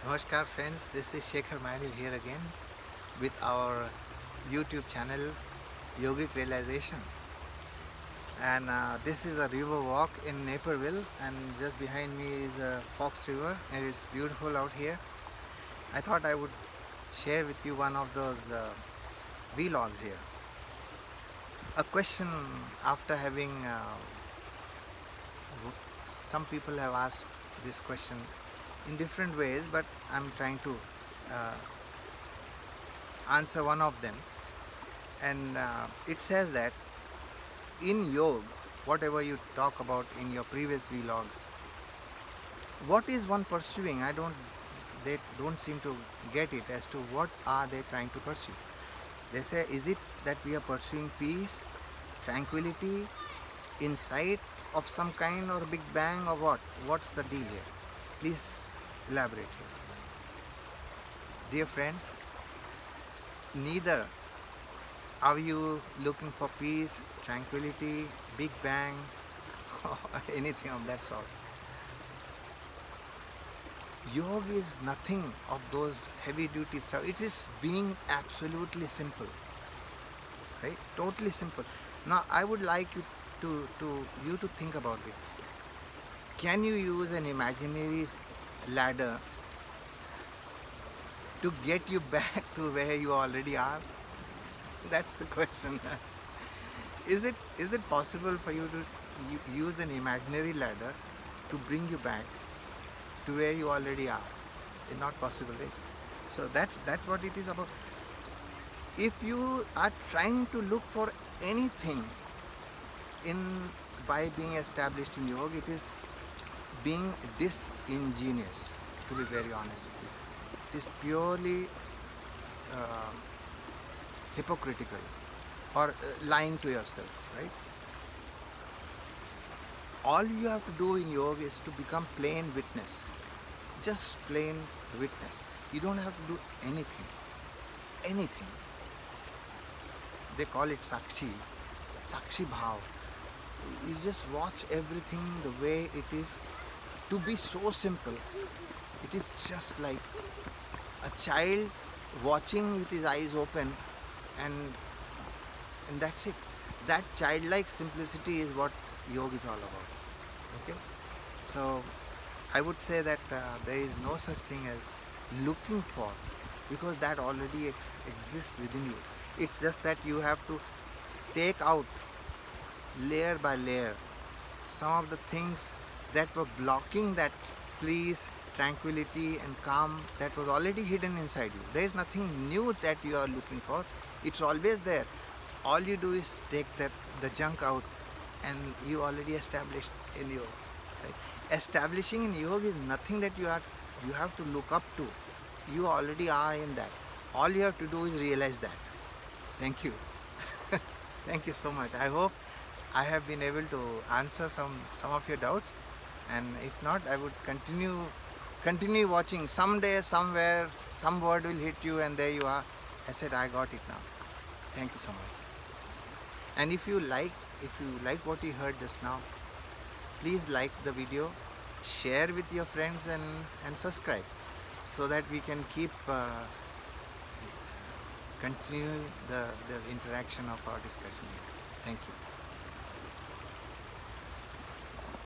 Namaskar friends, this is Shekhar Manil here again with our YouTube channel Yogic Realization, and this is a river walk in Naperville, and just behind me is Fox River and it's beautiful out here. I thought I would share with you one of those vlogs here. A question after having some people have asked this question in different ways, but I'm trying to uh, answer one of them, and it says that in yoga, whatever you talk about in your previous vlogs, what is one pursuing? They don't seem to get it as to what are they trying to pursue. They say, is it that we are pursuing peace, tranquility, insight of some kind, or big bang, or what? What's the deal here? Please elaborate here. Dear friend, neither are you looking for peace, tranquility, big bang, or anything of that sort. Yoga is nothing of those heavy duty stuff. It is being absolutely simple, right? Totally simple. Now I would like you to think about it. Can you use an imaginary ladder to get you back to where you already are? That's the question. Is it possible for you to use an imaginary ladder to bring you back to where you already are? It's not possible, right? So that's what it is about. If you are trying to look for anything in by being established in yoga, it is being disingenuous, to be very honest with you. It is purely uh, hypocritical or lying to yourself, right? All you have to do in yoga is to become plain witness, just plain witness. You don't have to do anything. They call it sakshi bhav. You just watch everything the way it is, to be so simple. It is just like a child watching with his eyes open, and that's it. That childlike simplicity is what yoga is all about. Okay, so I would say that there is no such thing as looking for, because that already exists within you. It's just that you have to take out layer by layer some of the things that were blocking that peace, tranquility and calm that was already hidden inside you. There is nothing new that you are looking for. It's always there. All you do is take the junk out, and you already established in yoga. Right? Establishing in yoga is nothing that you have to look up to. You already are in that. All you have to do is realize that. Thank you. Thank you so much. I hope I have been able to answer some of your doubts, and if not, I would continue watching. Someday, somewhere, some word will hit you, and there you are. I said, I got it now. Thank you so much. And if you like what you heard just now, please like the video, share with your friends, and subscribe, so that we can keep continue the interaction of our discussion here. Thank you.